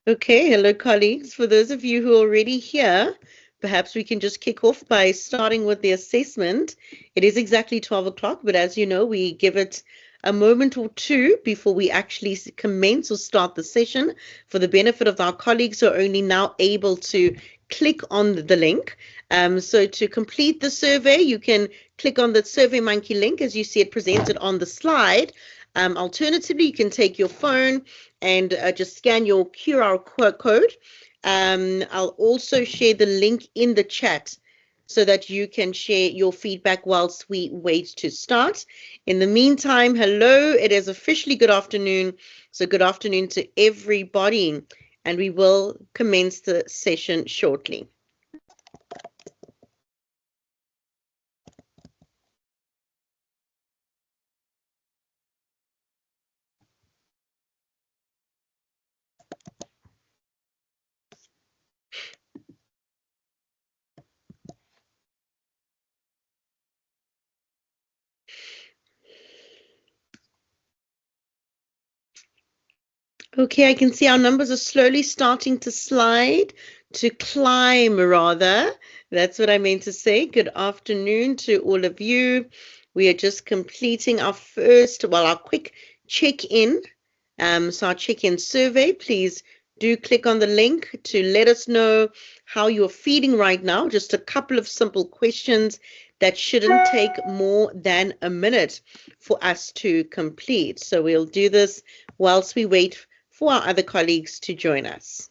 Okay, hello colleagues. For those of you who are already here, perhaps we can just kick off by starting with the assessment. It is exactly 12 o'clock, but as you know, we give it a moment or two before we actually commence or start the session for the benefit of our colleagues who are only now able to click on the link. So to complete the survey, you can click on the SurveyMonkey link as you see it presented on the slide. Alternatively, you can take your phone and just scan your QR code. I'll also share the link in the chat so that you can share your feedback whilst we wait to start. In the meantime, hello, it is officially good afternoon. So good afternoon to everybody, and we will commence the session shortly. Okay, I can see our numbers are slowly starting to slide, to climb rather. That's what I meant to say. Good afternoon to all of you. We are just completing our our quick check-in. So our check-in survey, please do click on the link to let us know how you're feeling right now. Just a couple of simple questions that shouldn't take more than a minute for us to complete. So we'll do this whilst we wait for our other colleagues to join us.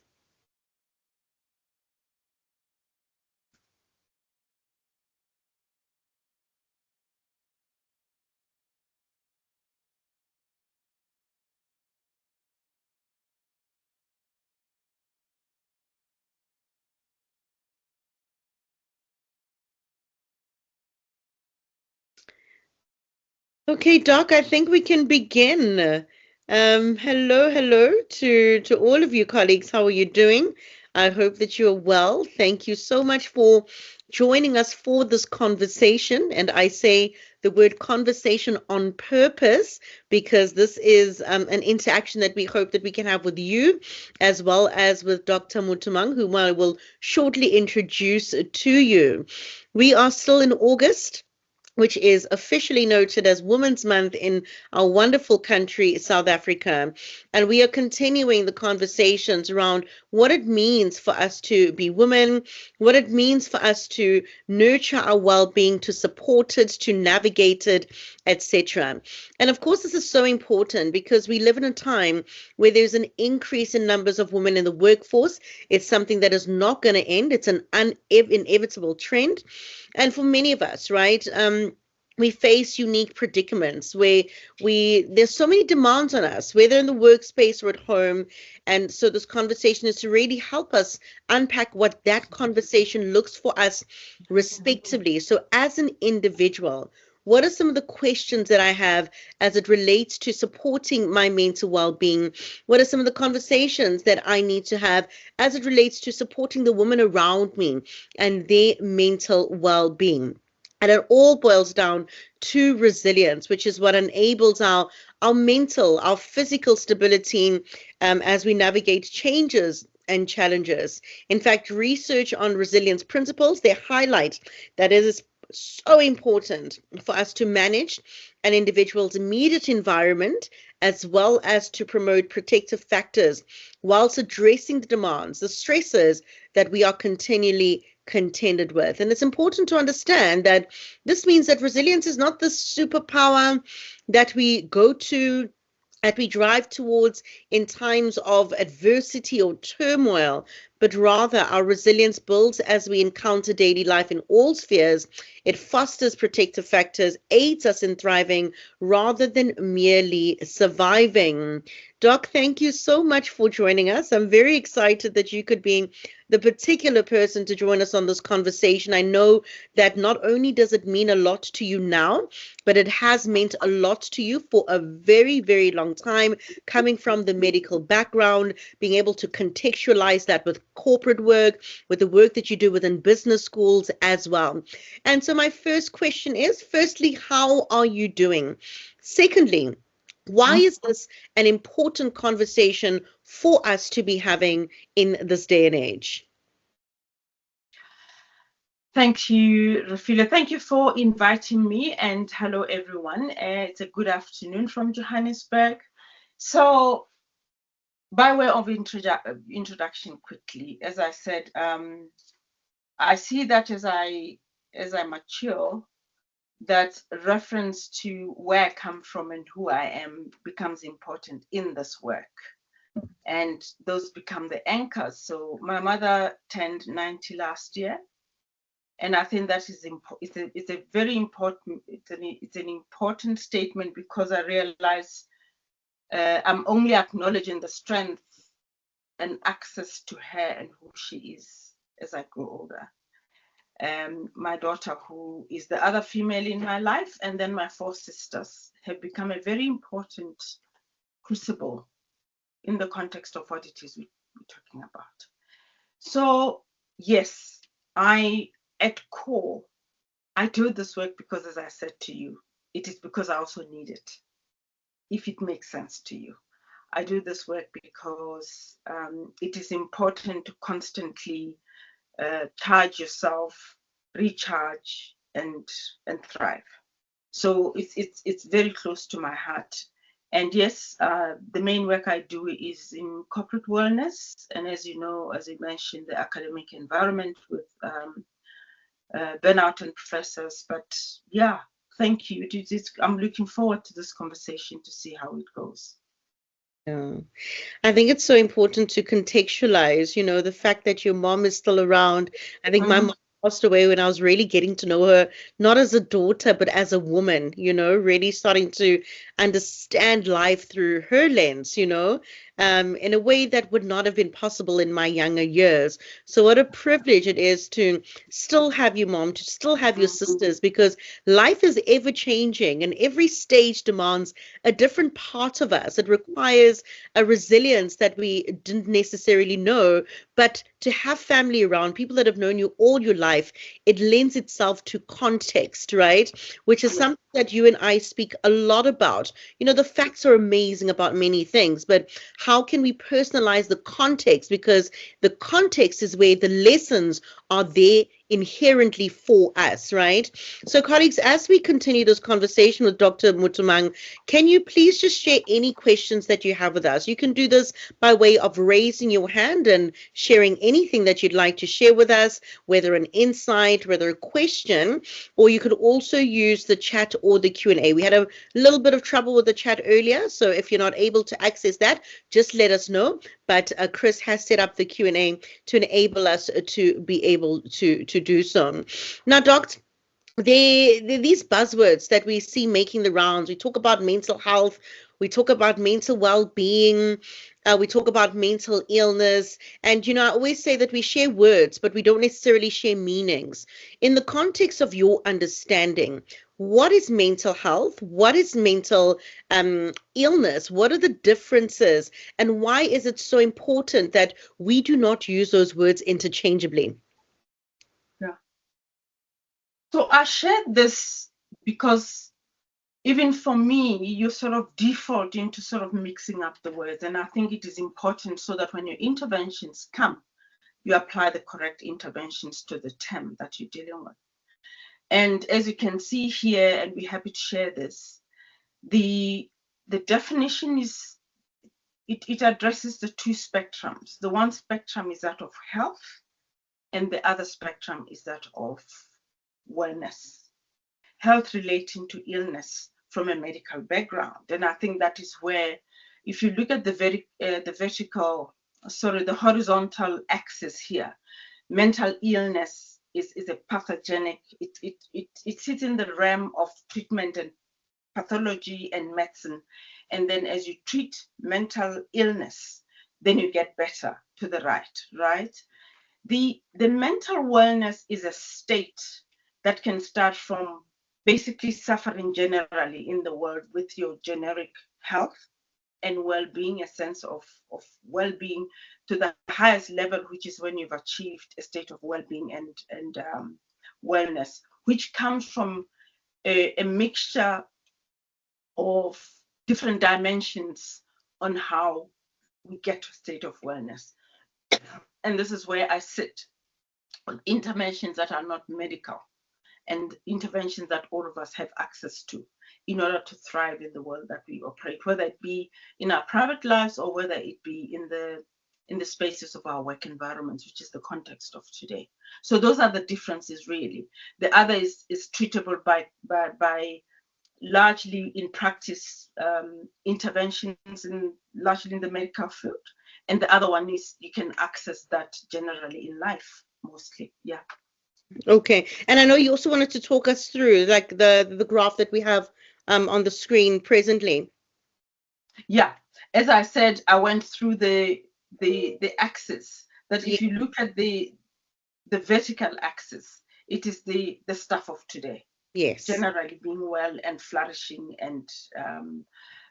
Okay, Doc, I think we can begin. Hello to all of you colleagues. How are you doing? I hope that you're well. Thank you so much for joining us for this conversation. And I say the word conversation on purpose because this is an interaction that we hope that we can have with you as well as with Dr. Mutumang, whom I will shortly introduce to you. We are still in August, which is officially noted as Women's Month in our wonderful country, South Africa. And we are continuing the conversations around what it means for us to be women, what it means for us to nurture our well-being, to support it, to navigate it, etc. And of course, this is so important because we live in a time where there's an increase in numbers of women in the workforce. It's something that is not going to end. It's an inevitable trend. And for many of us, right, we face unique predicaments where there's so many demands on us, whether in the workspace or at home. And so this conversation is to really help us unpack what that conversation looks for us respectively. So as an individual, what are some of the questions that I have as it relates to supporting my mental well-being? What are some of the conversations that I need to have as it relates to supporting the women around me and their mental well-being? And it all boils down to resilience, which is what enables our mental, our physical stability as we navigate changes and challenges. In fact, research on resilience principles, they highlight that it is so important for us to manage an individual's immediate environment as well as to promote protective factors whilst addressing the demands, the stresses that we are continually contended with. And it's important to understand that this means that resilience is not the superpower that we go to, that we drive towards in times of adversity or turmoil, but rather our resilience builds as we encounter daily life in all spheres. It fosters protective factors, aids us in thriving rather than merely surviving. Doc, thank you so much for joining us. I'm very excited that you could be the particular person to join us on this conversation. I know that not only does it mean a lot to you now, but it has meant a lot to you for a very, very long time, coming from the medical background, being able to contextualize that with corporate work, with the work that you do within business schools as well. And so my first question is, firstly, how are you doing? Secondly, why is this an important conversation for us to be having in this day and age? Thank you, Rafila. Thank you for inviting me, and hello, everyone. It's a good afternoon from Johannesburg. So, by way of introduction, quickly, as I said, I see that as I mature, that reference to where I come from and who I am becomes important in this work, and those become the anchors. So, my mother turned 90 last year. And I think that is it's a very important, it's an important statement, because I realize I'm only acknowledging the strength and access to her and who she is as I grow older. My daughter, who is the other female in my life, and then my four sisters, have become a very important crucible in the context of what it is we're talking about. So yes, at core, I do this work because, as I said to you, it is because I also need it, if it makes sense to you. I do this work because it is important to constantly charge yourself, recharge, and thrive. So it's very close to my heart. And yes, the main work I do is in corporate wellness, and as you know, as I mentioned, the academic environment with burnout and professors. But yeah, thank you. I'm looking forward to this conversation to see how it goes. Yeah. I think it's so important to contextualize, the fact that your mom is still around. I think my Mm-hmm. mom passed away when I was really getting to know her, not as a daughter, but as a woman, really starting to understand life through her lens, in a way that would not have been possible in my younger years. So what a privilege it is to still have your mom, to still have your sisters, because life is ever changing and every stage demands a different part of us. It requires a resilience that we didn't necessarily know, but to have family around, people that have known you all your life, it lends itself to context, right? Which is Yeah. something that you and I speak a lot about. The facts are amazing about many things, but how can we personalize the context? Because the context is where the lessons are there inherently for us, right? So, colleagues, as we continue this conversation with Dr. Mutumang, can you please just share any questions that you have with us? You can do this by way of raising your hand and sharing anything that you'd like to share with us, whether an insight, whether a question, or you could also use the chat or the Q&A. We had a little bit of trouble with the chat earlier, so if you're not able to access that, just let us know. But Chris has set up the Q&A to enable us to be able to do so. Now, Dr. These buzzwords that we see making the rounds. We talk about mental health, we talk about mental well-being, we talk about mental illness, and I always say that we share words, but we don't necessarily share meanings. In the context of your understanding, what is mental health? What is mental illness? What are the differences, and why is it so important that we do not use those words interchangeably? Yeah. So I shared this because even for me, you sort of default into sort of mixing up the words. And I think it is important so that when your interventions come, you apply the correct interventions to the term that you're dealing with. And as you can see here, and we're happy to share this, the definition is it addresses the two spectrums. The one spectrum is that of health, and the other spectrum is that of wellness, health relating to illness from a medical background. And I think that is where, if you look at the horizontal axis here, mental illness is a pathogenic, it sits in the realm of treatment and pathology and medicine. And then as you treat mental illness, then you get better to the right? The mental wellness is a state that can start from basically suffering generally in the world with your generic health and well-being, a sense of well-being to the highest level, which is when you've achieved a state of well-being and wellness, which comes from a mixture of different dimensions on how we get to a state of wellness. And this is where I sit on interventions that are not medical and interventions that all of us have access to in order to thrive in the world that we operate, whether it be in our private lives or whether it be in the spaces of our work environments, which is the context of today. So those are the differences really. The other is treatable by largely in practice interventions largely in the medical field, and the other one is you can access that generally in life mostly. Yeah. Okay. And I know you also wanted to talk us through like the graph that we have on the screen presently. Yeah, as I said, I went through the axis that if you look at the vertical axis, it is the stuff of today, Yes. generally being well and flourishing and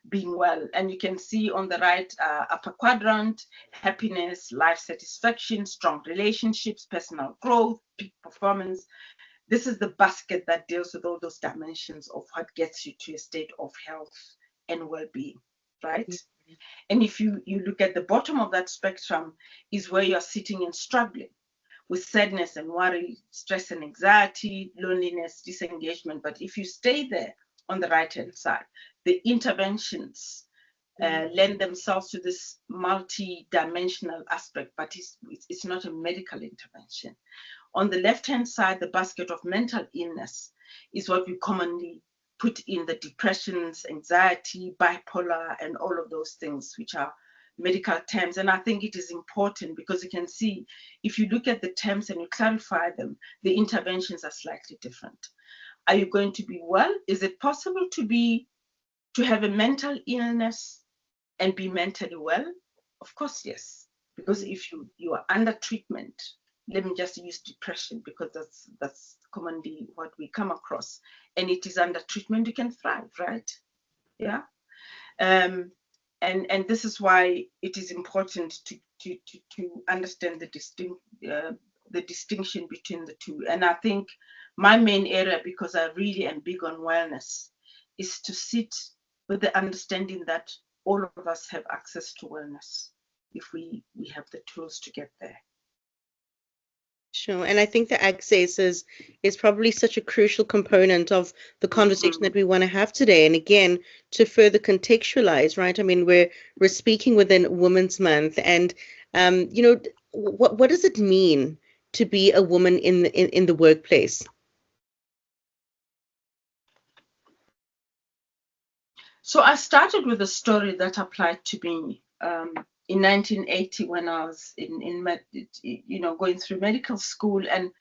being well. And you can see on the right upper quadrant, happiness, life satisfaction, strong relationships, personal growth, peak performance. This is the basket that deals with all those dimensions of what gets you to a state of health and well-being, right? And if you look at the bottom of that spectrum is where you're sitting and struggling with sadness and worry, stress and anxiety, loneliness, disengagement. But if you stay there on the right-hand side, the interventions lend themselves to this multi-dimensional aspect, but it's not a medical intervention. On the left-hand side, the basket of mental illness is what we commonly put in the depressions, anxiety, bipolar, and all of those things, which are medical terms. And I think it is important because you can see if you look at the terms and you clarify them, the interventions are slightly different. Are you going to be well? Is it possible to have a mental illness and be mentally well? Of course, yes. Because if you are under treatment, let me just use depression because that's commonly what we come across, and it is under treatment, you can thrive, right? Yeah. And this is why it is important to understand the distinction between the two. And I think my main area, because I really am big on wellness, is to sit with the understanding that all of us have access to wellness if we have the tools to get there. Sure. And I think the access is probably such a crucial component of the conversation that we want to have today. And again, to further contextualize, right? I mean, we're speaking within Women's Month, and what does it mean to be a woman in the workplace? So I started with a story that applied to me in 1980 when I was going through medical school, and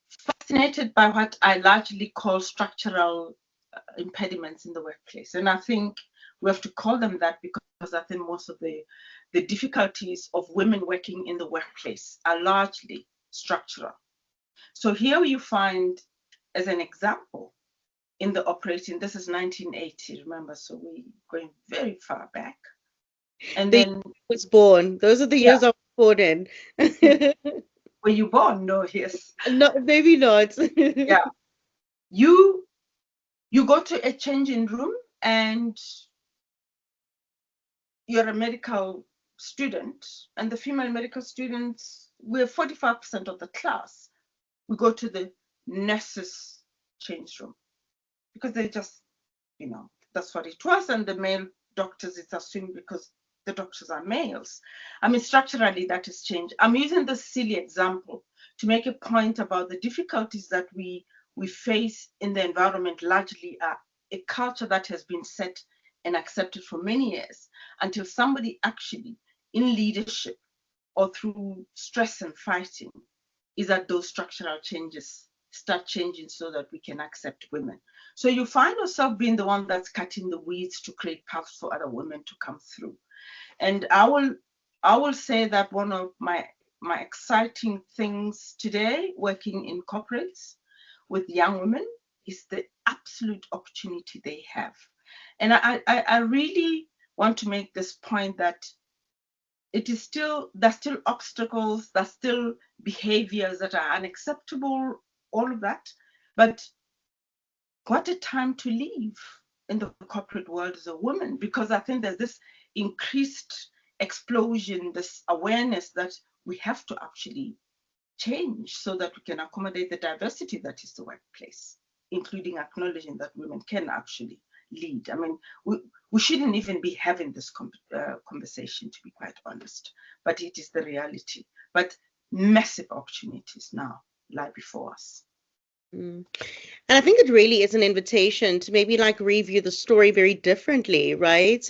fascinated by what I largely call structural impediments in the workplace. And I think we have to call them that because I think most of the difficulties of women working in the workplace are largely structural. So here you find, as an example, in the operating, this is 1980, remember, so we're going very far back. And The year then I was born. Those are the yeah, years I was born in. were you born? No, yes. No, maybe not. Yeah. You go to a changing room and you're a medical student, and the female medical students, we're 45% of the class. We go to the nurses' change room because they just, that's what it was. And the male doctors, it's assumed because the doctors are males. I mean, structurally, that has changed. I'm using this silly example to make a point about the difficulties that we face in the environment, largely a culture that has been set and accepted for many years until somebody actually in leadership or through stress and fighting is that those structural changes start changing so that we can accept women. So you find yourself being the one that's cutting the weeds to create paths for other women to come through. And I will say that one of my exciting things today, working in corporates with young women, is the absolute opportunity they have. And I really want to make this point that there's still obstacles, there's still behaviors that are unacceptable, all of that. But what a time to live in the corporate world as a woman, because I think there's this increased explosion, this awareness that we have to actually change so that we can accommodate the diversity that is the workplace, including acknowledging that women can actually lead. I mean, we shouldn't even be having this conversation, to be quite honest, but it is the reality. But massive opportunities now lie before us. Mm. And I think it really is an invitation to maybe like review the story very differently, right?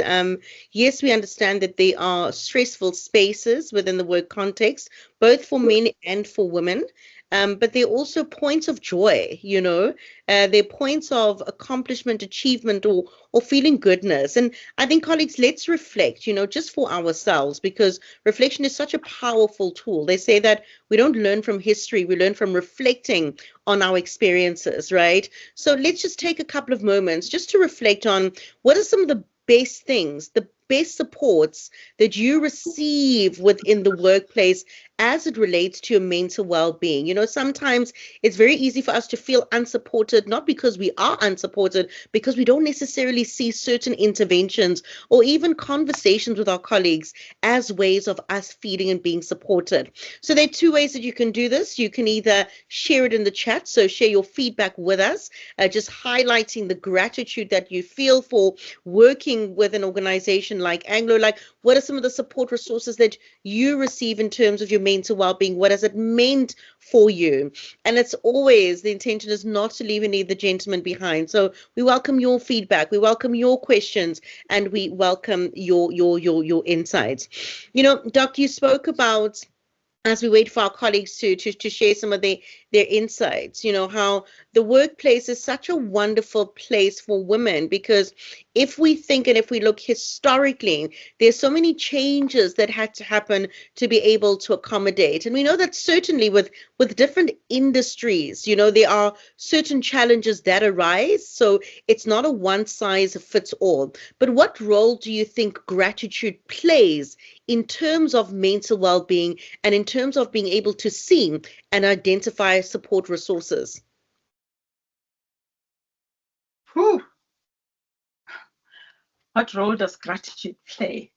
Yes, we understand that there are stressful spaces within the work context, both for men and for women. But there are also points of joy, there are points of accomplishment, achievement, or feeling goodness. And I think, colleagues, let's reflect, just for ourselves, because reflection is such a powerful tool. They say that we don't learn from history, we learn from reflecting on our experiences, right? So let's just take a couple of moments just to reflect on what are some of the best things, the best supports that you receive within the workplace as it relates to your mental well-being. Sometimes it's very easy for us to feel unsupported, not because we are unsupported, because we don't necessarily see certain interventions or even conversations with our colleagues as ways of us feeling and being supported. So there are two ways that you can do this. You can either share it in the chat, so share your feedback with us, just highlighting the gratitude that you feel for working with an organization like Anglo. Like, what are some of the support resources that you receive in terms of your mental well-being? What has it meant for you? And it's always, the intention is not to leave any of the gentlemen behind. So we welcome your feedback, we welcome your questions, and we welcome your insights. Doc, you spoke about, as we wait for our colleagues to share some of their insights, how the workplace is such a wonderful place for women, because if we think and if we look historically, there's so many changes that had to happen to be able to accommodate. And we know that certainly with different industries, there are certain challenges that arise. So it's not a one size fits all. But what role do you think gratitude plays in terms of mental well-being and in terms of being able to see and identify support resources? Whew. What role does gratitude play?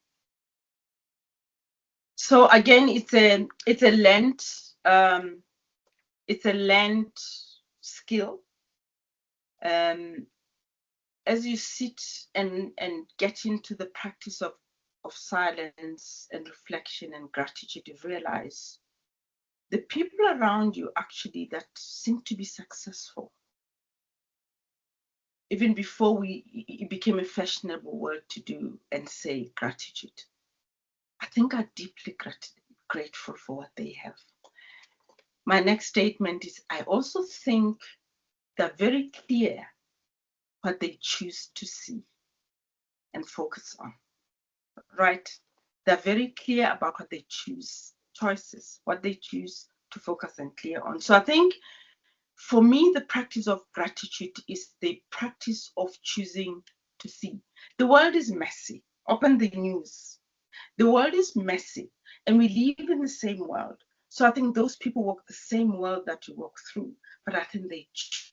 So again, it's a learned skill. As you sit and get into the practice of silence and reflection and gratitude, you realize the people around you actually that seem to be successful, even before it became a fashionable word to do and say gratitude, I think are deeply grateful for what they have. My next statement is, I also think they're very clear what they choose to see and focus on, right? They're very clear about what they choices, what they choose to focus and clear on. So I think for me, the practice of gratitude is the practice of choosing to see. The world is messy. Open the news. The world is messy, and we live in the same world. So I think those people walk the same world that you walk through, but I think they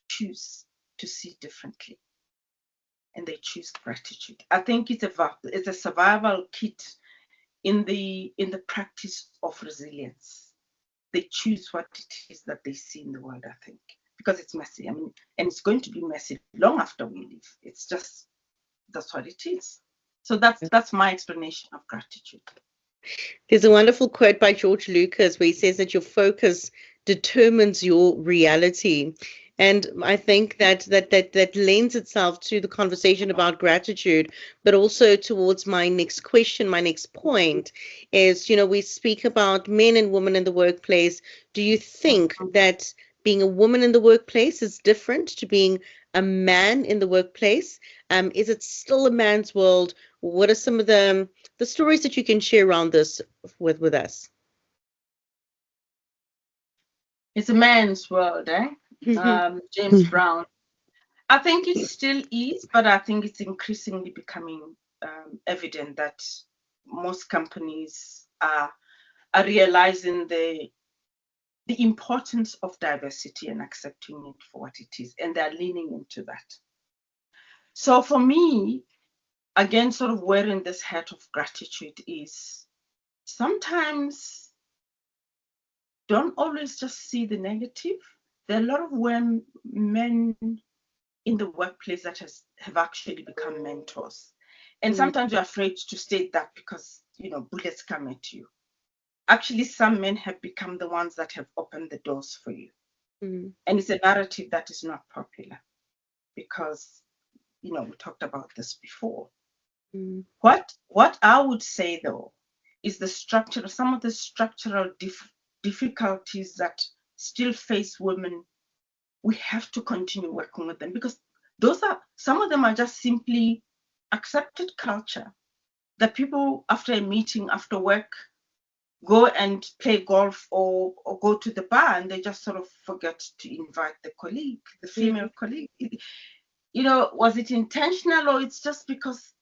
choose to see differently, and they choose gratitude. I think it's a survival kit in the practice of resilience. They choose what it is that they see in the world, I think, because it's messy. I mean, and it's going to be messy long after we leave. It's just, that's what it is. So that's my explanation of gratitude. There's a wonderful quote by George Lucas where he says that your focus determines your reality. And I think that lends itself to the conversation about gratitude, but also towards my next question, my next point is, we speak about men and women in the workplace. Do you think that being a woman in the workplace is different to being a man in the workplace? Is it still a man's world? What are some of the stories that you can share around this with us? It's a man's world, eh? James Brown. I think it still is, but I think it's increasingly becoming evident that most companies are realizing the importance of diversity and accepting it for what it is, and they're leaning into that. So for me, again, sort of wearing this hat of gratitude is sometimes don't always just see the negative. There are a lot of men in the workplace that have actually become mentors. And Mm, sometimes you're afraid to state that because, bullets come at you. Actually, some men have become the ones that have opened the doors for you. mm, And it's a narrative that is not popular because, we talked about this before. mm, What I would say though is some of the structural difficulties that still face women. We have to continue working with them because some of them are just simply accepted culture that people after a meeting, after work, go and play golf or go to the bar and they just sort of forget to invite the female mm. colleague. Was it intentional or it's just because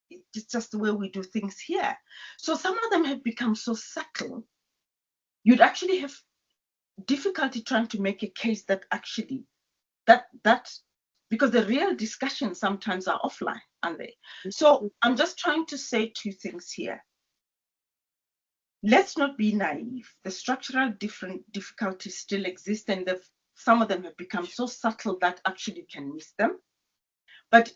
it's just the way we do things here? So some of them have become so subtle, you'd actually have difficulty trying to make a case that actually that because the real discussions sometimes are offline, aren't they? So I'm just trying to say two things here. Let's not be naive. The structural different difficulties still exist, and some of them have become so subtle that actually you can miss them. But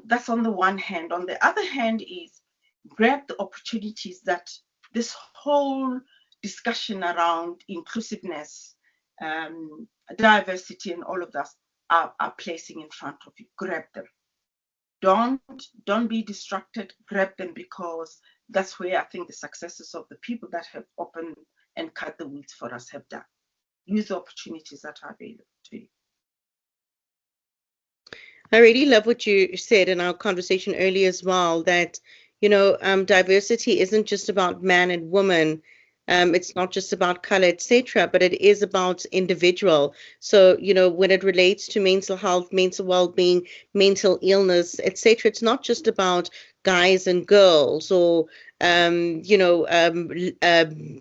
that's on the one hand. On the other hand is grab the opportunities that this whole discussion around inclusiveness, diversity, and all of that are placing in front of you. Grab them. Don't be distracted. Grab them because that's where I think the successes of the people that have opened and cut the weeds for us have done. Use the opportunities that are available to you. I really love what you said in our conversation earlier as well, that, diversity isn't just about man and woman. It's not just about color, etc., but it is about individual. So, when it relates to mental health, mental well-being, mental illness, etc., it's not just about guys and girls or,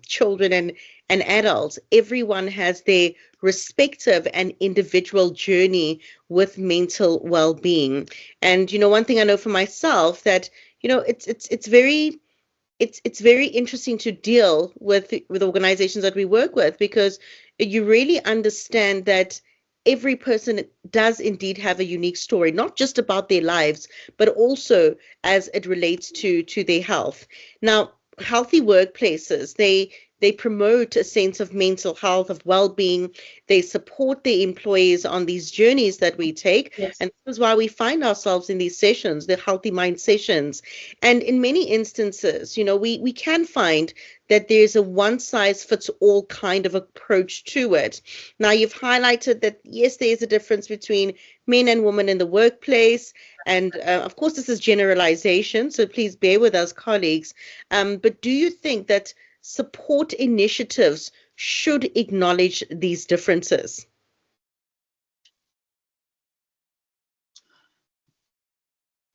children and adults. Everyone has their respective and individual journey with mental well-being. And one thing I know for myself, that it's very interesting to deal with organizations that we work with, because you really understand that every person does indeed have a unique story, not just about their lives, but also as it relates to their health. Now, healthy workplaces, they promote a sense of mental health, of well-being. They support their employees on these journeys that we take. Yes. And this is why we find ourselves in these sessions, the healthy mind sessions. And in many instances, we can find that there's a one size fits all kind of approach to it. Now, you've highlighted that, yes, there is a difference between men and women in the workplace. And of course, this is generalization, so please bear with us, colleagues. But do you think that support initiatives should acknowledge these differences?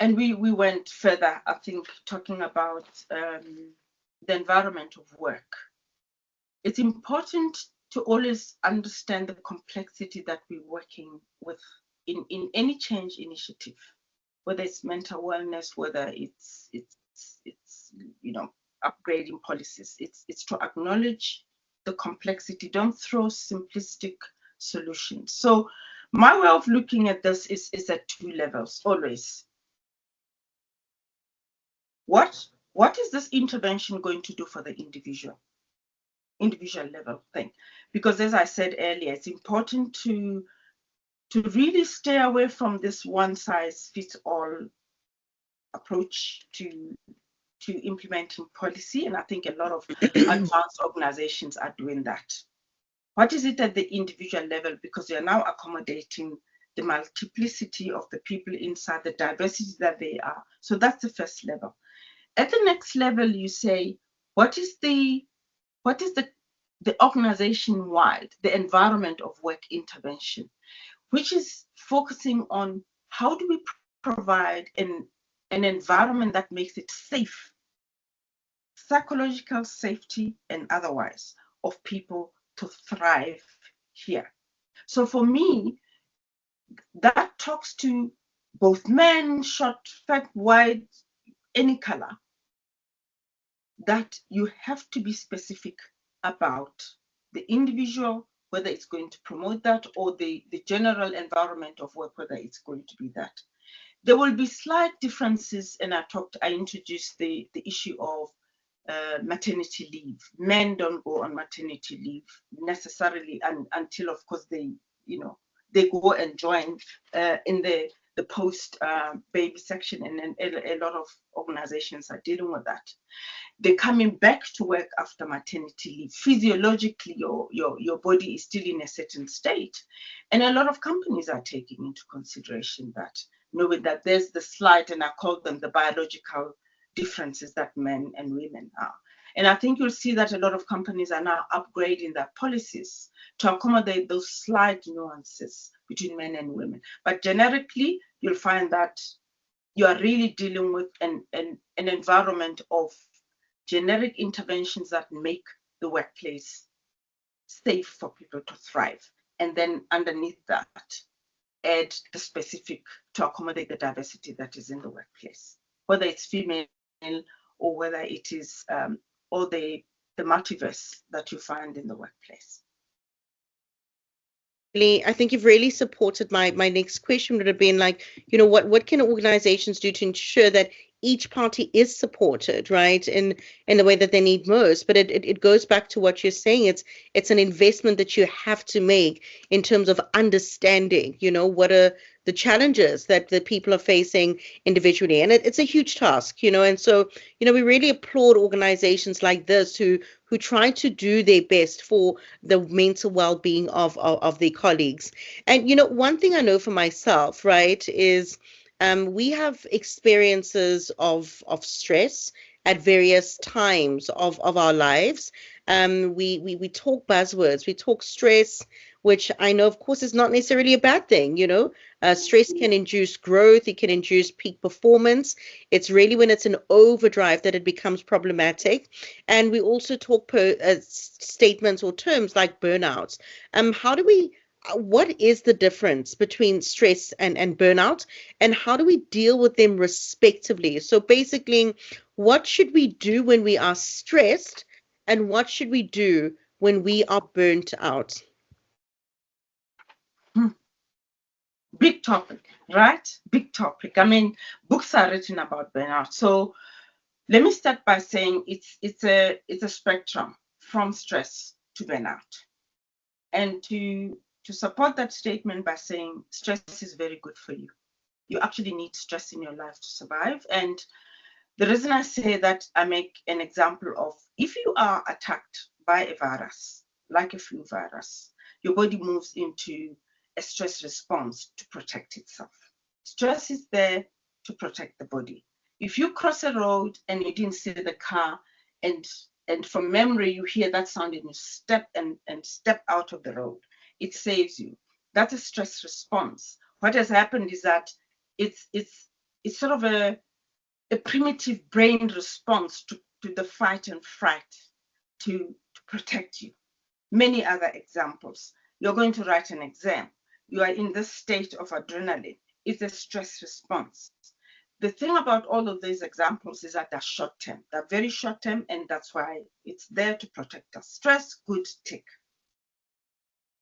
And we went further, I think, talking about the environment of work. It's important to always understand the complexity that we're working with in any change initiative, whether it's mental wellness, whether it's upgrading policies. It's to acknowledge the complexity. Don't throw simplistic solutions. So my way of looking at this is at two levels always. What is this intervention going to do for the individual level thing? Because as I said earlier, it's important to really stay away from this one size fits all approach to implementing policy. And I think a lot of advanced organizations are doing that. What is it at the individual level? Because you're now accommodating the multiplicity of the people inside, the diversity that they are. So that's the first level. At the next level, you say, what is the organization wide, the environment of work intervention, which is focusing on how do we provide an environment that makes it safe, psychological safety and otherwise, of people to thrive here. So for me, that talks to both men, short, fat, wide, any color. that you have to be specific about the individual, whether it's going to promote that, or the general environment of work, whether it's going to be that. There will be slight differences, and I introduced the issue of maternity leave. Men don't go on maternity leave necessarily until, of course, they go and join in the post baby section, and then a lot of organizations are dealing with that. They're coming back to work after maternity leave. Physiologically, your body is still in a certain state. And a lot of companies are taking into consideration that, knowing that there's the slight, and I call them the biological differences that men and women are. And I think you'll see that a lot of companies are now upgrading their policies to accommodate those slight nuances between men and women. But generically, you'll find that you are really dealing with an environment of generic interventions that make the workplace safe for people to thrive. And then underneath that, add the specific to accommodate the diversity that is in the workplace, whether it's female or whether it is or the multiverse that you find in the workplace. I think you've really supported my next question would have been like, what can organizations do to ensure that each party is supported, right, in the way that they need most? But it goes back to what you're saying. It's an investment that you have to make in terms of understanding, what are the challenges that the people are facing individually. And it's a huge task, and so, we really applaud organizations like this who try to do their best for the mental well-being of their colleagues. And one thing I know for myself, right, is we have experiences of stress at various times of our lives. We talk buzzwords, we talk stress, which I know, of course, is not necessarily a bad thing. Stress can induce growth, it can induce peak performance. It's really when it's an overdrive that it becomes problematic. And we also talk statements or terms like burnouts. How do we What is the difference between stress and burnout, and how do we deal with them respectively? So basically, what should we do when we are stressed, and what should we do when we are burnt out? Big topic, right? Big topic. I mean, books are written about burnout. So let me start by saying it's a spectrum from stress to burnout. And to support that statement by saying stress is very good for you. You actually need stress in your life to survive. And the reason I say that, I make an example of, if you are attacked by a virus, like a flu virus, your body moves into a stress response to protect itself. Stress is there to protect the body. If you cross a road and you didn't see the car, and from memory you hear that sound and you step out of the road, it saves you. That's a stress response. What has happened is that it's sort of a primitive brain response to the fight and fright to protect you. Many other examples. You're going to write an exam. You are in this state of adrenaline. It's a stress response. The thing about all of these examples is that they're short term. They're very short term, and that's why it's there to protect us. Stress, good, tick.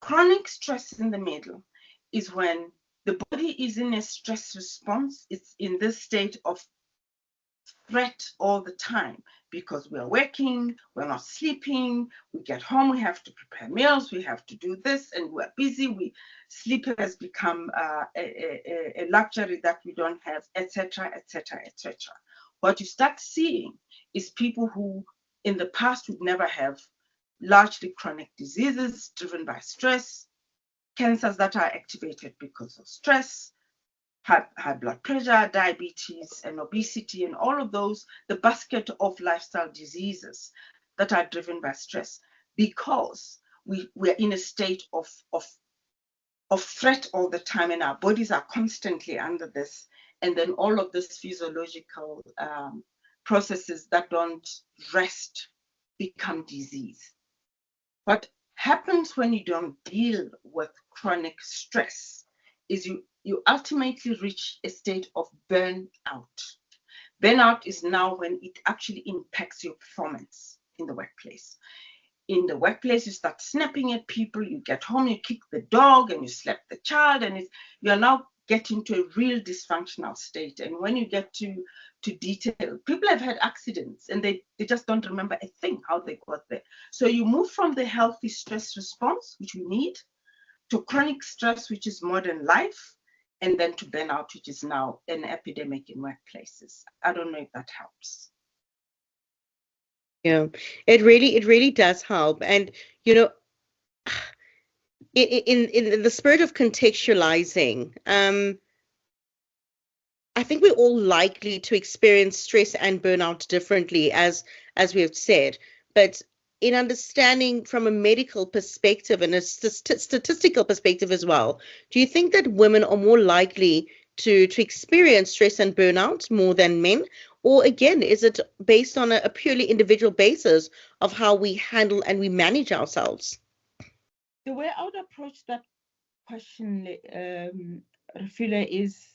Chronic stress in the middle is when the body is in a stress response. It's in this state of threat all the time because we're working, we're not sleeping, we get home, we have to prepare meals, we have to do this, and we're busy. Sleep has become a luxury that we don't have, etc., etc., etc. What you start seeing is people who in the past would never have largely chronic diseases driven by stress, cancers that are activated because of stress, high blood pressure, diabetes, and obesity, and all of those, the basket of lifestyle diseases that are driven by stress, because we're in a state of threat all the time, and our bodies are constantly under this. And then all of these physiological processes that don't rest become disease. What happens when you don't deal with chronic stress is you ultimately reach a state of burnout. Burnout is now when it actually impacts your performance in the workplace. In the workplace, you start snapping at people, you get home, you kick the dog and you slap the child, and you're now getting to a real dysfunctional state. And when you get to detail, people have had accidents and they just don't remember a thing how they got there. So you move from the healthy stress response, which we need, to chronic stress, which is modern life, and then to burnout, which is now an epidemic in workplaces. I don't know if that helps. Yeah, it really does help. And you know, in the spirit of contextualizing, I think we're all likely to experience stress and burnout differently, as we have said. But in understanding from a medical perspective and a statistical perspective as well, do you think that women are more likely to experience stress and burnout more than men? Or again, is it based on a purely individual basis of how we handle and we manage ourselves? The way I would approach that question, Rafila, is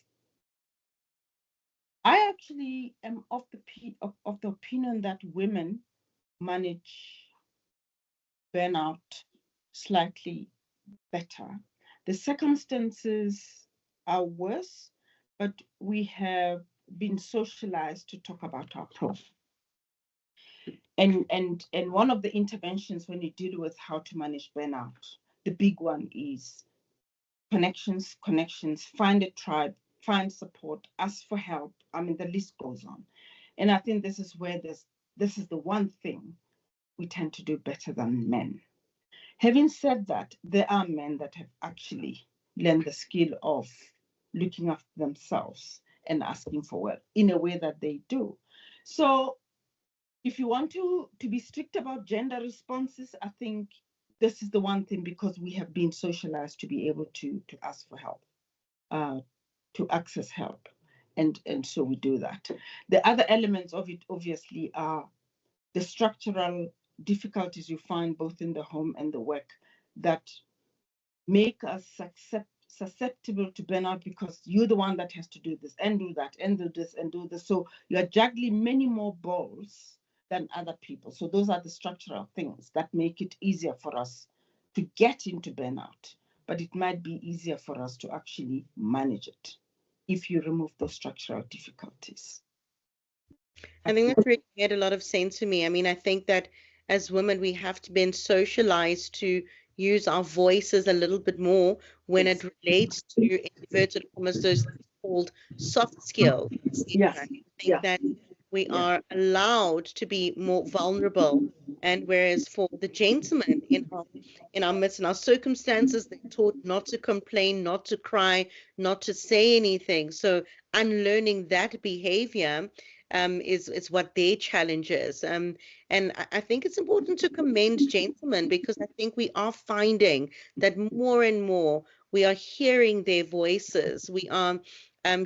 I actually am of the opinion that women manage burnout slightly better. The circumstances are worse, but we have been socialized to talk about our problem. And one of the interventions when you deal with how to manage burnout, the big one is connections, find a tribe, find support, ask for help. I mean, the list goes on. And I think this is where this is the one thing we tend to do better than men. Having said that, there are men that have actually learned the skill of looking after themselves and asking for help in a way that they do. So if you want to be strict about gender responses, I think this is the one thing, because we have been socialized to be able to ask for help, uh, to access help, and so we do that. The other elements of it obviously are the structural difficulties you find both in the home and the work that make us susceptible to burnout, because you're the one that has to do this and do that and do this and do this. So you're juggling many more balls than other people. So those are the structural things that make it easier for us to get into burnout. But it might be easier for us to actually manage it if you remove those structural difficulties. I think that's really made a lot of sense to me. I mean, I think that as women, we have to be socialized to use our voices a little bit more when it relates to, in inverted commas, those called soft skills. Yeah, I think yeah, that we yeah. are allowed to be more vulnerable. And whereas for the gentlemen in our midst, in our circumstances, they're taught not to complain, not to cry, not to say anything. So unlearning that behavior is what their challenge is. And I think it's important to commend gentlemen, because I think we are finding that more and more we are hearing their voices. We are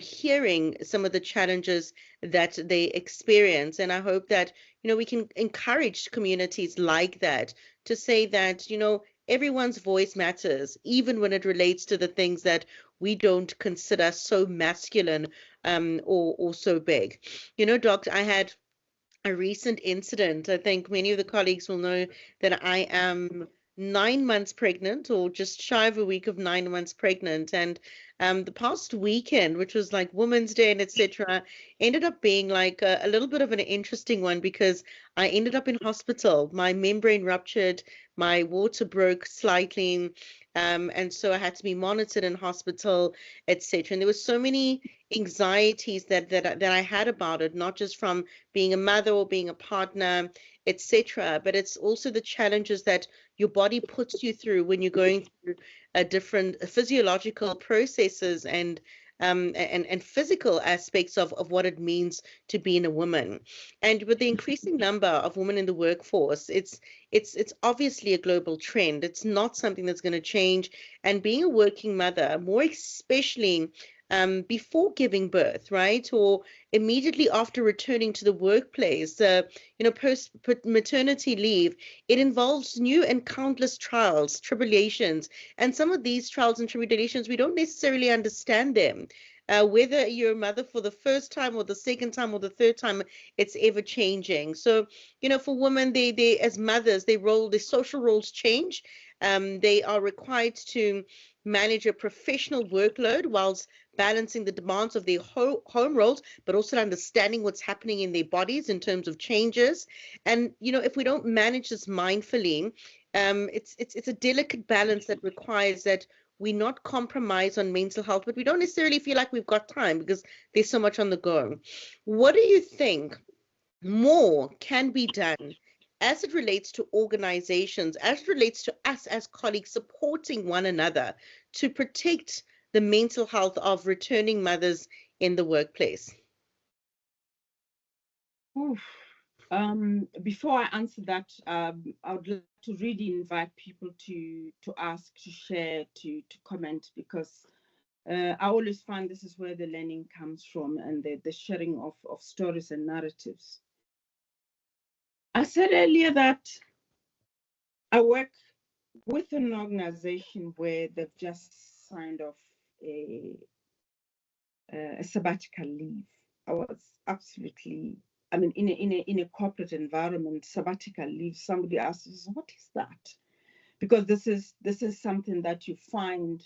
hearing some of the challenges that they experience. And I hope that, we can encourage communities like that to say that, everyone's voice matters, even when it relates to the things that we don't consider so masculine or so big. Doc, I had a recent incident. I think many of the colleagues will know that I am 9 months pregnant, or just shy of a week of 9 months pregnant. And the past weekend, which was like Women's Day and etc., ended up being like a little bit of an interesting one, because I ended up in hospital. My membrane ruptured, my water broke slightly, and so I had to be monitored in hospital, etc. And there were so many anxieties that I had about it, not just from being a mother or being a partner, etc. But it's also the challenges that your body puts you through when you're going through a different physiological processes and physical aspects of what it means to being a woman. And with the increasing number of women in the workforce, it's obviously a global trend. It's not something that's going to change. And being a working mother, more especially before giving birth, right? Or immediately after returning to the workplace, post maternity leave, it involves new and countless trials, tribulations, and some of these trials and tribulations, we don't necessarily understand them. Whether you're a mother for the first time or the second time or the third time, it's ever changing. So, for women, they as mothers, their social roles change. They are required to manage a professional workload whilst balancing the demands of their home roles, but also understanding what's happening in their bodies in terms of changes. And if we don't manage this mindfully, it's a delicate balance that requires that we not compromise on mental health, but we don't necessarily feel like we've got time because there's so much on the go. What do you think more can be done as it relates to organizations, as it relates to us as colleagues supporting one another to protect the mental health of returning mothers in the workplace? Oof. Before I answer that, I would like to really invite people to ask, to share, to comment, because I always find this is where the learning comes from, and the sharing of stories and narratives. I said earlier that I work with an organization where they've just signed off a, a sabbatical leave. I was absolutely, I mean, in a corporate environment, sabbatical leave. Somebody asks, "What is that?" Because this is something that you find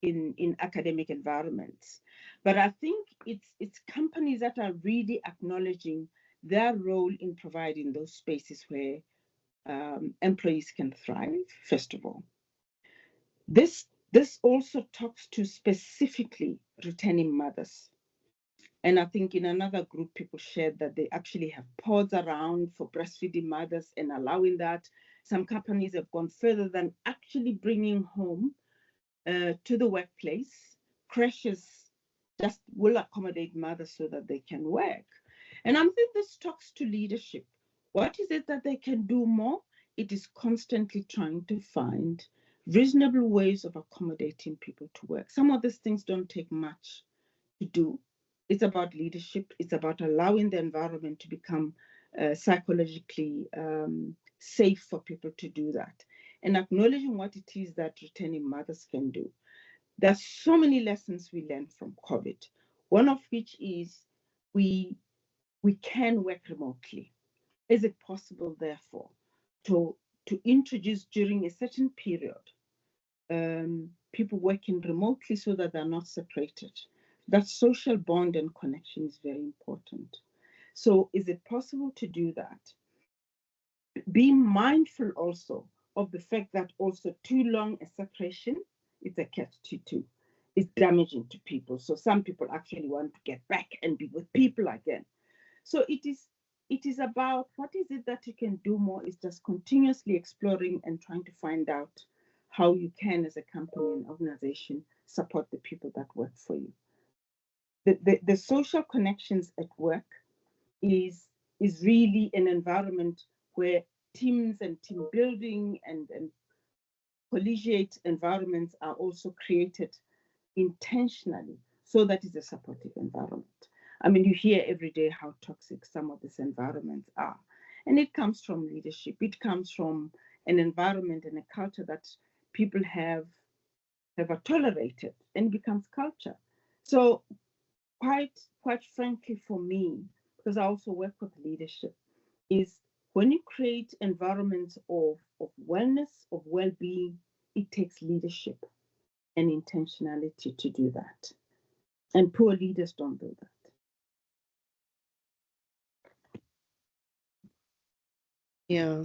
in academic environments. But I think it's companies that are really acknowledging their role in providing those spaces where employees can thrive. First of all, this also talks to specifically returning mothers. And I think in another group, people shared that they actually have pods around for breastfeeding mothers and allowing that. Some companies have gone further than actually bringing home to the workplace. Creches just will accommodate mothers so that they can work. And I think this talks to leadership. What is it that they can do more? It is constantly trying to find reasonable ways of accommodating people to work. Some of these things don't take much to do. It's about leadership. It's about allowing the environment to become psychologically safe for people to do that, and acknowledging what it is that returning mothers can do. There's so many lessons we learned from COVID. One of which is we we can work remotely. Is it possible, therefore, to introduce during a certain period people working remotely so that they're not separated? That social bond and connection is very important. So, is it possible to do that? Be mindful also of the fact that also too long a separation is a catch-22. It's damaging to people. So some people actually want to get back and be with people again. So it is about what is it that you can do more, is just continuously exploring and trying to find out how you can, as a company and organization, support the people that work for you. The social connections at work is really an environment where teams and team building and collegiate environments are also created intentionally so that it's a supportive environment. I mean, you hear every day how toxic some of these environments are. And it comes from leadership, it comes from an environment and a culture that people have tolerated, and becomes culture. So quite frankly, for me, because I also work with leadership, is when you create environments of wellness, of well-being, it takes leadership and intentionality to do that. And poor leaders don't do that. Yeah.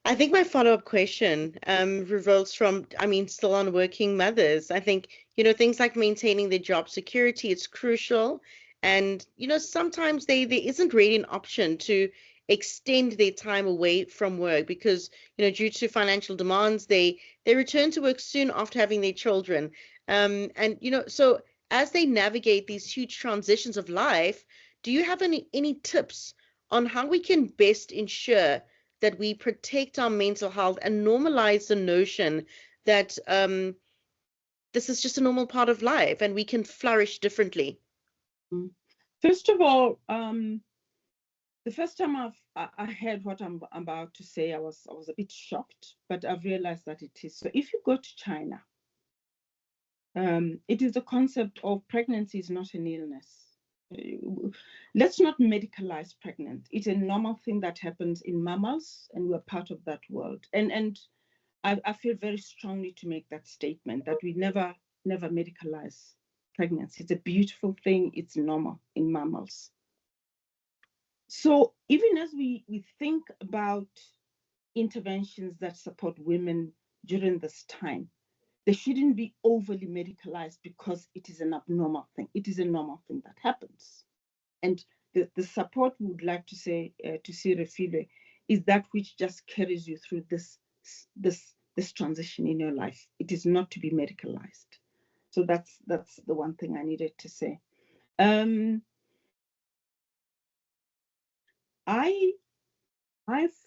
I think my follow-up question revolves from, I mean, still on working mothers. I think, things like maintaining their job security, it's crucial. And, sometimes there isn't really an option to extend their time away from work because, due to financial demands, they return to work soon after having their children. And, so as they navigate these huge transitions of life, do you have any tips on how we can best ensure that we protect our mental health and normalize the notion that this is just a normal part of life and we can flourish differently? Mm. First of all, the first time I heard what I'm about to say, I was a bit shocked, but I've realized that it is. So if you go to China, It is the concept of pregnancy is not an illness. Let's not medicalize pregnancy. It's a normal thing that happens in mammals, and we're part of that world. And I feel very strongly to make that statement that we never medicalize pregnancy. It's a beautiful thing. It's normal in mammals. So even as we think about interventions that support women during this time, they shouldn't be overly medicalized because it is an abnormal thing. It is a normal thing that happens. And the support we would like to say to see Refile is that which just carries you through this transition in your life. It is not to be medicalized. So that's the one thing I needed to say. I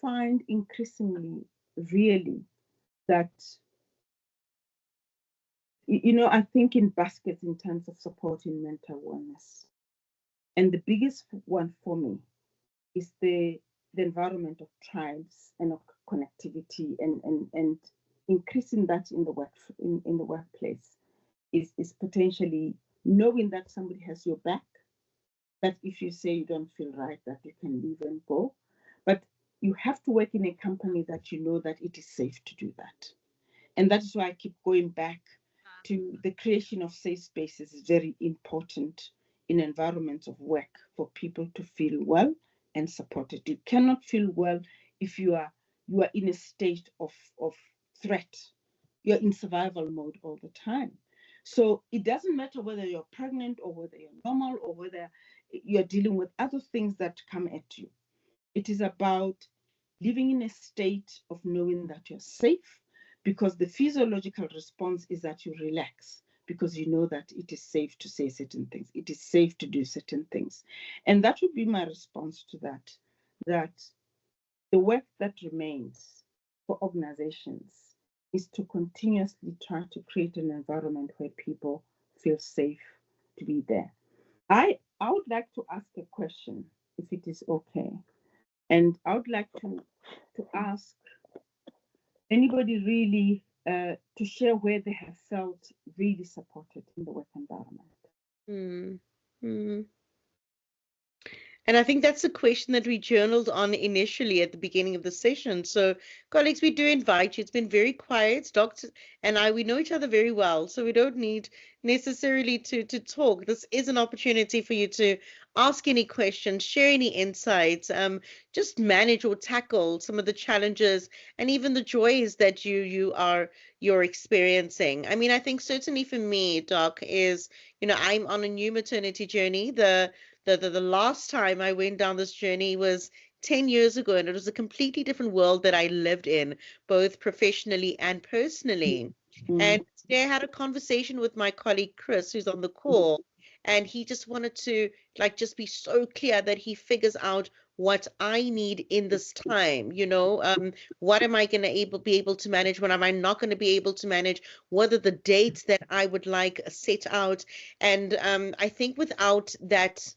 find increasingly really that, I think in baskets in terms of supporting mental wellness. And the biggest one for me is the environment of tribes and of connectivity and increasing that in the workplace is potentially knowing that somebody has your back, that if you say you don't feel right, that you can leave and go. But you have to work in a company that you know that it is safe to do that. And that is why I keep going back to the creation of safe spaces is very important in environments of work for people to feel well and supported. You cannot feel well if you are in a state of threat. You're in survival mode all the time. So it doesn't matter whether you're pregnant or whether you're normal or whether you're dealing with other things that come at you. It is about living in a state of knowing that you're safe, because the physiological response is that you relax because you know that it is safe to say certain things. It is safe to do certain things. And that would be my response to that, that the work that remains for organizations is to continuously try to create an environment where people feel safe to be there. I would like to ask a question, if it is okay. And I would like to ask anybody really to share where they have felt really supported in the work environment. Mm. Mm. And I think that's a question that we journaled on initially at the beginning of the session. So, colleagues, we do invite you. It's been very quiet. Doctor and I, we know each other very well, so we don't need necessarily to talk. This is an opportunity for you to ask any questions, share any insights, just manage or tackle some of the challenges and even the joys that you're experiencing. I mean, I think certainly for me, Doc, is, I'm on a new maternity journey. The last time I went down this journey was 10 years ago, and it was a completely different world that I lived in, both professionally and personally. Mm. And today I had a conversation with my colleague Chris, who's on the call, and he just wanted to just be so clear that he figures out what I need in this time. What am I going to be able to manage? What am I not going to be able to manage? What are the dates that I would like set out? And I think without that,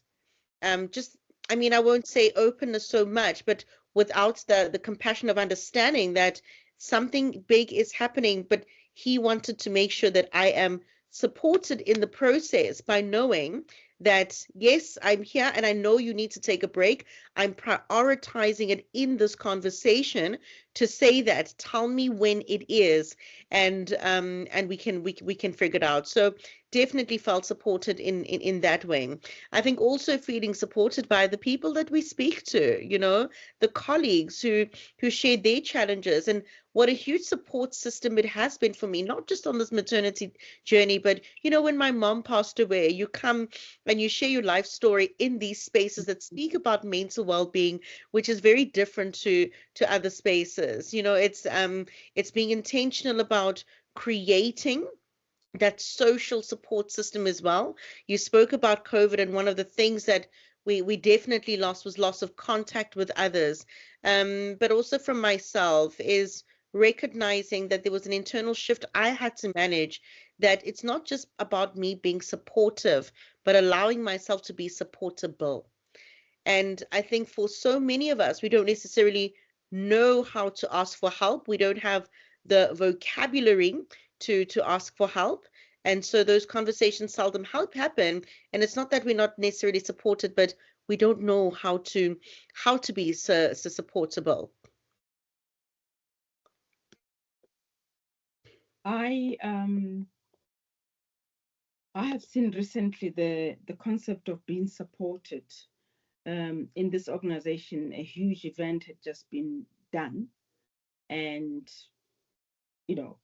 just, I mean, I won't say openness so much, but without the compassion of understanding that something big is happening, but he wanted to make sure that I am supported in the process by knowing that, yes, I'm here and I know you need to take a break. I'm prioritizing it in this conversation to say that, tell me when it is, and we can figure it out. So definitely felt supported in that way. I think also feeling supported by the people that we speak to, the colleagues who shared their challenges, and what a huge support system it has been for me, not just on this maternity journey, but when my mom passed away, you come and you share your life story in these spaces that speak about mental well-being, which is very different to other spaces. It's being intentional about creating that social support system as well. You spoke about COVID, and one of the things that we definitely lost was loss of contact with others. But also from myself is recognizing that there was an internal shift I had to manage, that it's not just about me being supportive, but allowing myself to be supportable. And I think for so many of us, we don't necessarily know how to ask for help. We don't have the vocabulary to ask for help. And so those conversations seldom happen. And it's not that we're not necessarily supported, but we don't know how to be so supportable. I have seen recently the concept of being supported. In this organization, a huge event had just been done, and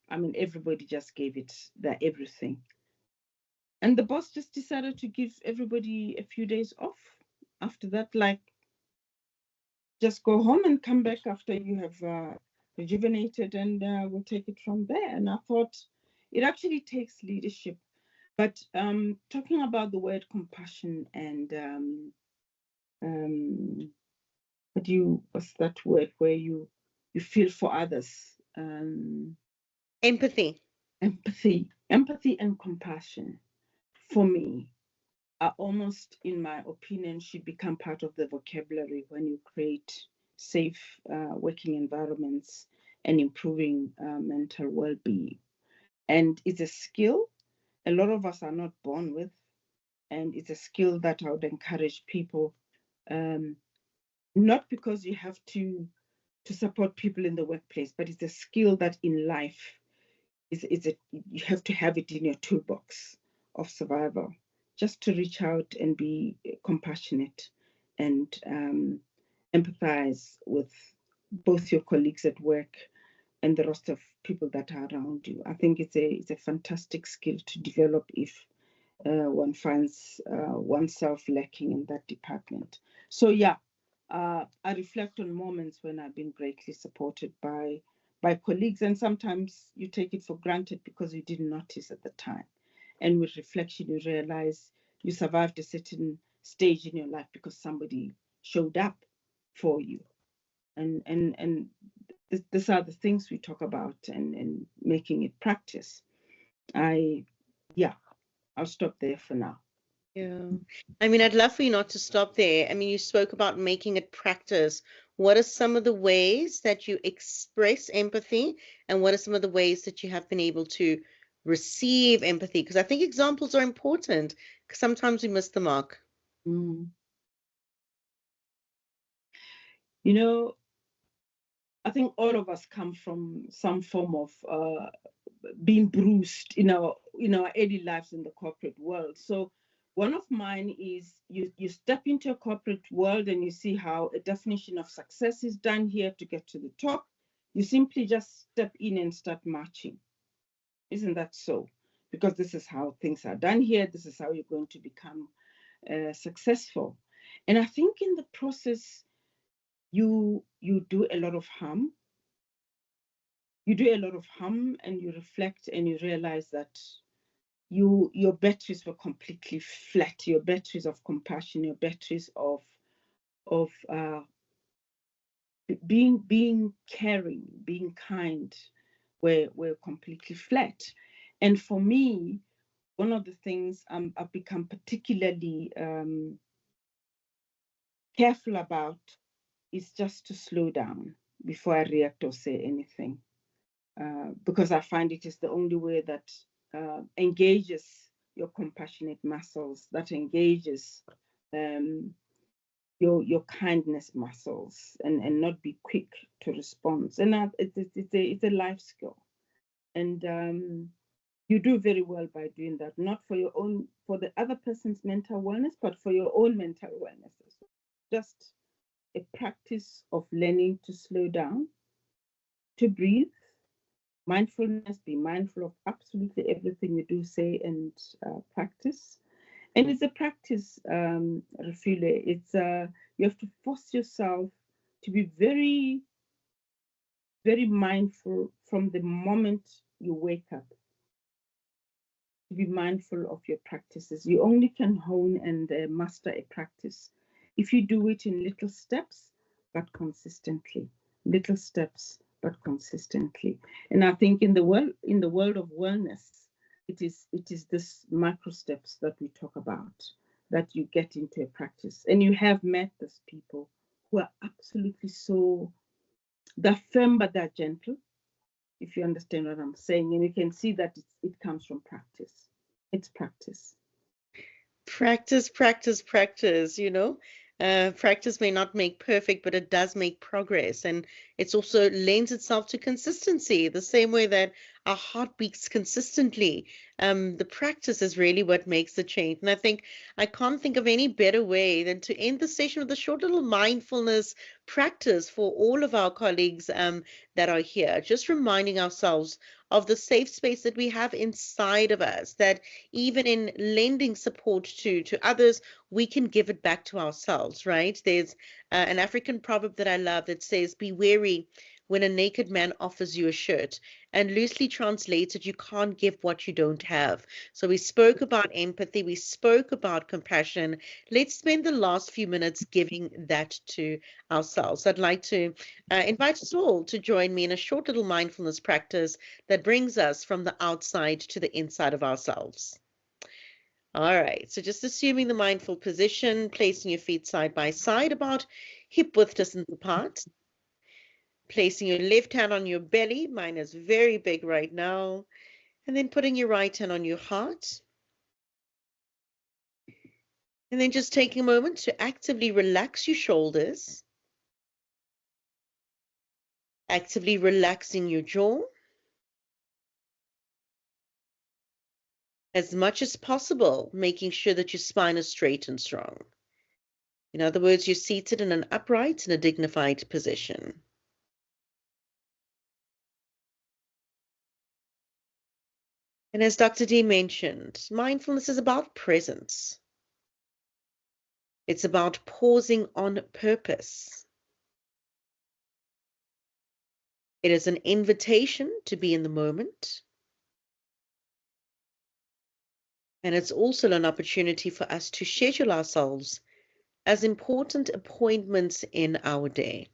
I mean, everybody just gave it their everything. And the boss just decided to give everybody a few days off after that, like just go home and come back after you have rejuvenated, and we'll take it from there. And I thought it actually takes leadership. But talking about the word compassion and what's that word where you feel for others? Empathy. Empathy and compassion, for me, are almost, in my opinion, should become part of the vocabulary when you create safe working environments and improving mental well-being. And it's a skill a lot of us are not born with, and it's a skill that I would encourage people, not because you have to support people in the workplace, but it's a skill that in life you have to have it in your toolbox of survival, just to reach out and be compassionate and empathize with both your colleagues at work and the rest of people that are around you. I think it's a fantastic skill to develop if one finds oneself lacking in that department. So yeah, I reflect on moments when I've been greatly supported by colleagues, and sometimes you take it for granted because you didn't notice at the time. And with reflection, you realize you survived a certain stage in your life because somebody showed up for you. And these are the things we talk about, and making it practice. Yeah, I'll stop there for now. Yeah. I mean, I'd love for you not to stop there. I mean, you spoke about making it practice. What are some of the ways that you express empathy, and what are some of the ways that you have been able to receive empathy? Because I think examples are important, because sometimes we miss the mark. Mm. You know, I think all of us come from some form of being bruised in our early lives in the corporate world. So one of mine is you step into a corporate world and you see how a definition of success is done here to get to the top. You simply just step in and start marching. Isn't that so? Because this is how things are done here. This is how you're going to become successful. And I think in the process, you do a lot of harm. You do a lot of harm, and you reflect and you realize that your batteries were completely flat. Your batteries of compassion, your batteries of being caring, being kind, were completely flat. And for me, one of the things I've become particularly careful about is just to slow down before I react or say anything, because I find it is the only way that engages your compassionate muscles, that engages um, your kindness muscles, and not be quick to respond. And it's a life skill, and you do very well by doing that, not for the other person's mental wellness, but for your own mental wellness as well. Just a practice of learning to slow down, to breathe, mindfulness, be mindful of absolutely everything you do, say, and practice. And it's a practice, Rafile. You have to force yourself to be very, very mindful from the moment you wake up, to be mindful of your practices. You only can hone and master a practice if you do it in little steps, but consistently. Little steps, but consistently. And I think in the world of wellness, it is this micro steps that we talk about, that you get into a practice. And you have met these people who are absolutely so, they're firm but they're gentle, if you understand what I'm saying. And you can see that it comes from practice. It's practice. Practice, practice, practice, practice may not make perfect, but it does make progress. And it's also lends itself to consistency, the same way that our heart beats consistently. The practice is really what makes the change. And I think I can't think of any better way than to end the session with a short little mindfulness practice for all of our colleagues that are here, just reminding ourselves of the safe space that we have inside of us, that even in lending support to others, we can give it back to ourselves, right? There's an African proverb that I love that says, "Be wary when a naked man offers you a shirt." And loosely translated, you can't give what you don't have. So we spoke about empathy, we spoke about compassion. Let's spend the last few minutes giving that to ourselves. I'd like to invite us all to join me in a short little mindfulness practice that brings us from the outside to the inside of ourselves. All right, so just assuming the mindful position, placing your feet side by side, about hip width distance apart, placing your left hand on your belly, mine is very big right now, and then putting your right hand on your heart, and then just taking a moment to actively relax your shoulders, actively relaxing your jaw, as much as possible, making sure that your spine is straight and strong. In other words, you're seated in an upright and a dignified position. And as Dr. D mentioned, mindfulness is about presence. It's about pausing on purpose. It is an invitation to be in the moment. And it's also an opportunity for us to schedule ourselves as important appointments in our day.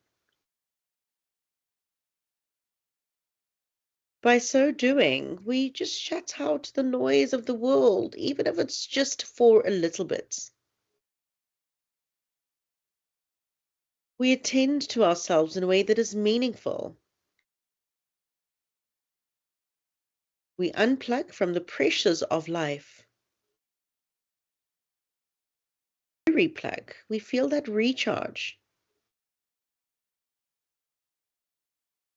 By so doing, we just shut out the noise of the world, even if it's just for a little bit. We attend to ourselves in a way that is meaningful. We unplug from the pressures of life. We replug. We feel that recharge.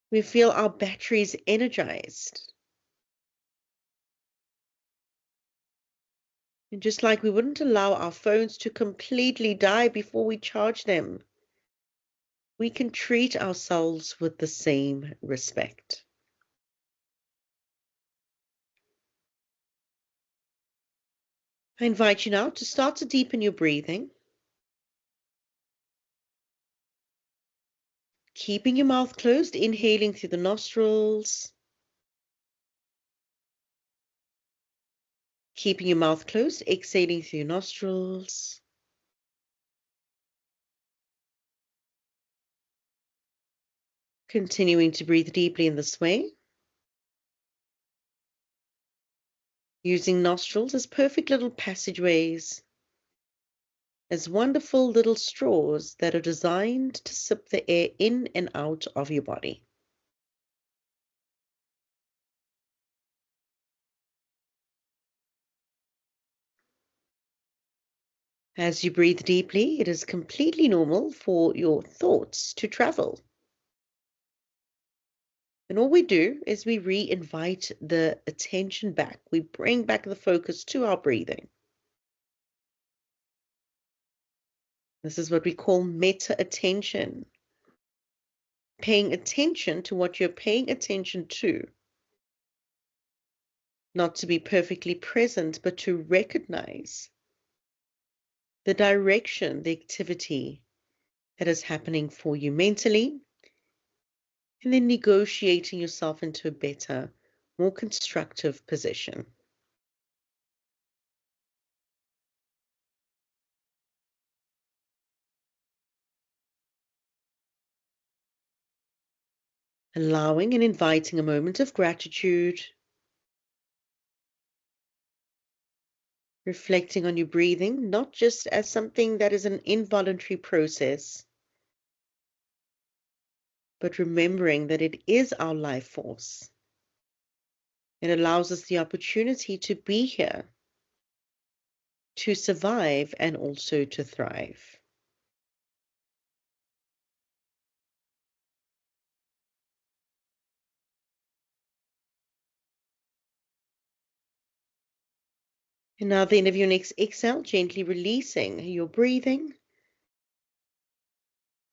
We feel our batteries energized. And just like we wouldn't allow our phones to completely die before we charge them, we can treat ourselves with the same respect. I invite you now to start to deepen your breathing, keeping your mouth closed, inhaling through the nostrils, keeping your mouth closed, exhaling through your nostrils. Continuing to breathe deeply in this way, using nostrils as perfect little passageways, as wonderful little straws that are designed to sip the air in and out of your body. As you breathe deeply, it is completely normal for your thoughts to travel. And all we do is we re-invite the attention back. We bring back the focus to our breathing. This is what we call meta attention. Paying attention to what you're paying attention to. Not to be perfectly present, but to recognize the direction, the activity that is happening for you mentally, and then negotiating yourself into a better, more constructive position. Allowing and inviting a moment of gratitude, reflecting on your breathing, not just as something that is an involuntary process, but remembering that it is our life force. It allows us the opportunity to be here, to survive and also to thrive. And now at the end of your next exhale, gently releasing your breathing,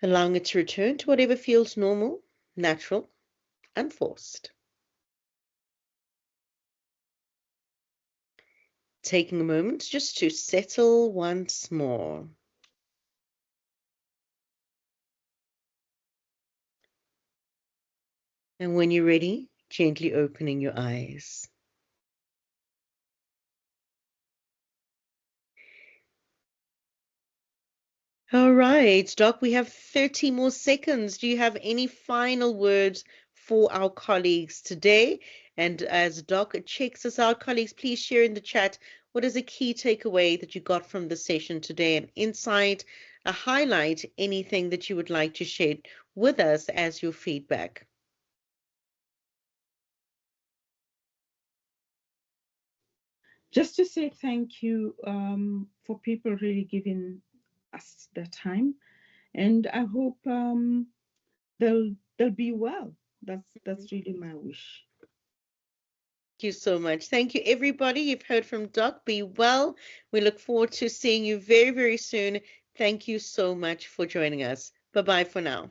allowing it to return to whatever feels normal, natural, unforced. Taking a moment just to settle once more. And when you're ready, gently opening your eyes. All right, Doc, we have 30 more seconds. Do you have any final words for our colleagues today? And as Doc checks us out, colleagues, please share in the chat what is a key takeaway that you got from the session today, an insight, a highlight, anything that you would like to share with us as your feedback. Just to say thank you for people really giving us their time, and I hope they'll be well. That's really my wish. Thank you so much. Thank you, everybody. You've heard from Doc. Be well. We look forward to seeing you very, very soon. Thank you so much for joining us. Bye bye for now.